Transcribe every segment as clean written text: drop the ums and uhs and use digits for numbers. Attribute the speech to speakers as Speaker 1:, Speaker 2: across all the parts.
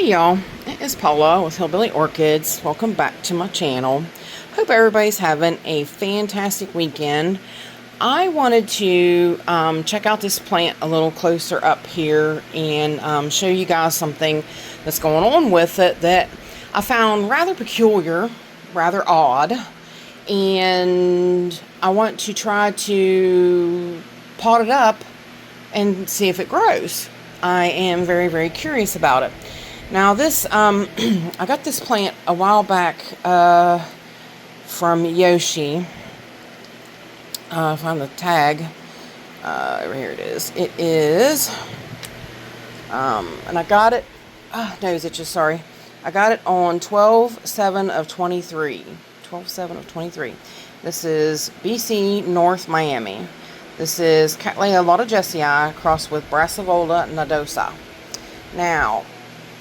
Speaker 1: Hey y'all, it is Paula with Hillbilly Orchids. Welcome back to my channel. Hope everybody's having a fantastic weekend. I wanted to check out this plant a little closer up here and show you guys something that's going on with it that I found rather peculiar, rather odd, and I want to try to pot it up and see if it grows. I am very, very curious about it. Now this, I got this plant a while back from Yoshi. Find the tag. Here it is. It is, and I got it, nose itches, sorry. I got it on 12/7 of 23. 12/7 of 23. This is BC, North Miami. This is Cattleya Jessii crossed with Brassavola nodosa. Now,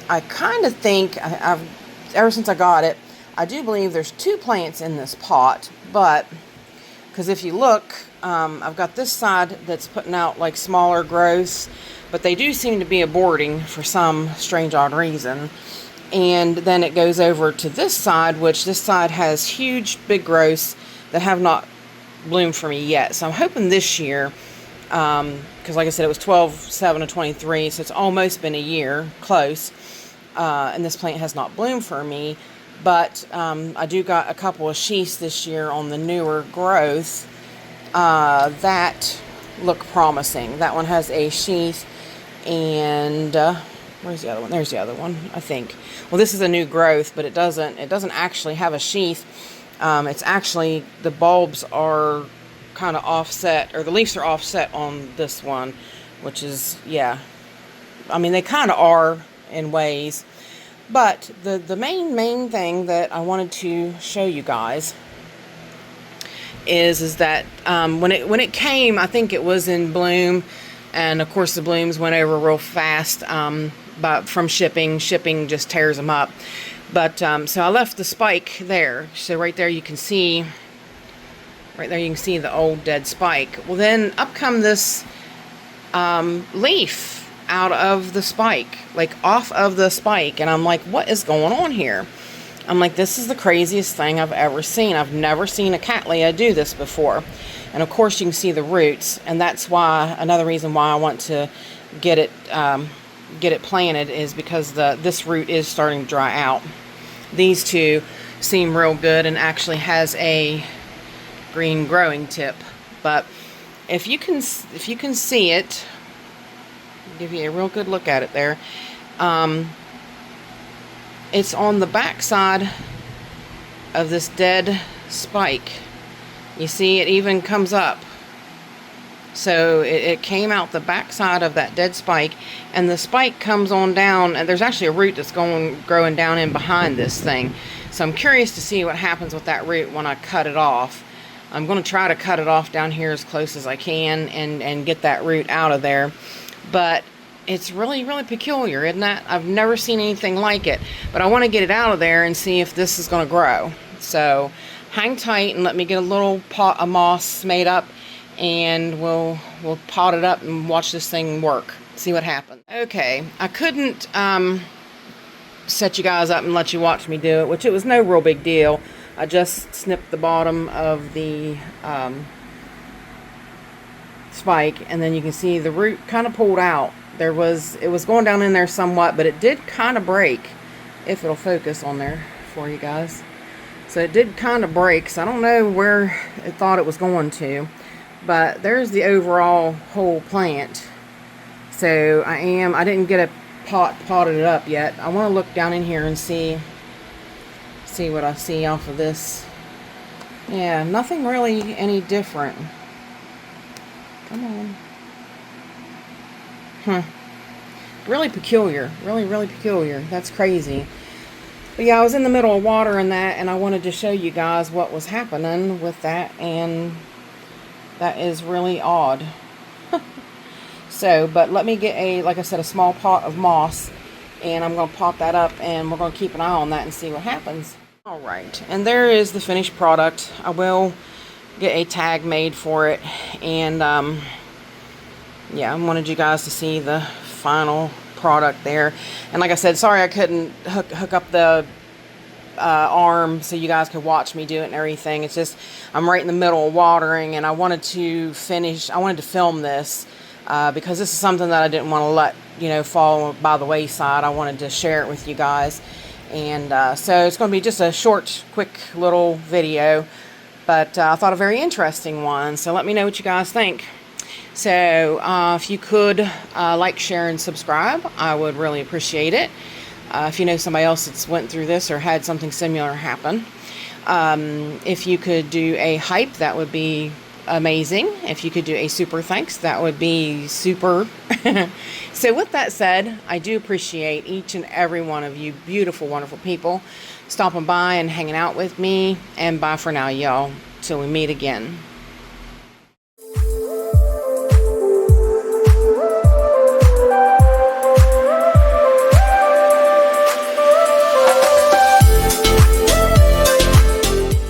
Speaker 1: I kind of think, I've ever since I got it, I do believe there's two plants in this pot, but, because if you look, I've got this side that's putting out like smaller growths, but they do seem to be aborting for some strange odd reason. And then it goes over to this side, which this side has huge big growths that have not bloomed for me yet. So I'm hoping this year, because like I said, it was 12/7 of 23, so it's almost been a year, close, and this plant has not bloomed for me. But I do got a couple of sheaths this year on the newer growth that look promising. That one has a sheath, and where's the other one? There's the other one, I think. Well, this is a new growth, but it doesn't actually have a sheath. It's actually, the bulbs are kind of offset, or the leaves are offset on this one, which is, yeah, I mean, they kind of are in ways. But the main thing that I wanted to show you guys is that when it came, I think it was in bloom, and of course the blooms went over real fast, but from shipping just tears them up. But so I left the spike there. So right there you can see, the old dead spike. Well, then up come this leaf out of the spike, like off of the spike, and I'm like, what is going on here? I'm like, this is the craziest thing I've ever seen. I've never seen a Cattleya do this before. And of course you can see the roots, and that's why, another reason why I want to get it planted is because this root is starting to dry out. These two seem real good and actually has a green growing tip. But if you can see it, I'll give you a real good look at it there. It's on the back side of this dead spike. You see, it even comes up. So it came out the back side of that dead spike, and the spike comes on down, and there's actually a root that's growing down in behind this thing. So I'm curious to see what happens with that root when I cut it off. I'm going to try to cut it off down here as close as I can and get that root out of there. But it's really, really peculiar, isn't that? I've never seen anything like it. But I want to get it out of there and see if this is going to grow. So hang tight and let me get a little pot of moss made up, and we'll pot it up and watch this thing work. See what happens. Okay, I couldn't set you guys up and let you watch me do it, which it was no real big deal. I just snipped the bottom of the spike, and then you can see the root kind of pulled out. It was going down in there somewhat, but it did kind of break, if it'll focus on there for you guys. So it did kind of break, so I don't know where it thought it was going to, but there's the overall whole plant. So I didn't get a potted up yet. I want to look down in here and see what I see off of this. Yeah, nothing really any different. Come on. Really peculiar. Really, really peculiar. That's crazy. But yeah, I was in the middle of watering that, and I wanted to show you guys what was happening with that, and that is really odd. So, but let me get like I said, a small pot of moss, and I'm going to pot that up, and we're going to keep an eye on that and see what happens. Alright, and there is the finished product. I will get a tag made for it, and yeah, I wanted you guys to see the final product there. And like I said, sorry I couldn't hook up the arm so you guys could watch me do it and everything. It's just I'm right in the middle of watering, and I wanted to film this because this is something that I didn't want to let, you know, fall by the wayside. I wanted to share it with you guys. And so it's going to be just a short, quick little video, but I thought a very interesting one. So let me know what you guys think. So if you could like, share, and subscribe, I would really appreciate it. If you know somebody else that's went through this or had something similar happen. If you could do a hype, that would be amazing. If you could do a super thanks, that would be super. So with that said, I do appreciate each and every one of you beautiful, wonderful people stopping by and hanging out with me. And bye for now, y'all, till we meet again.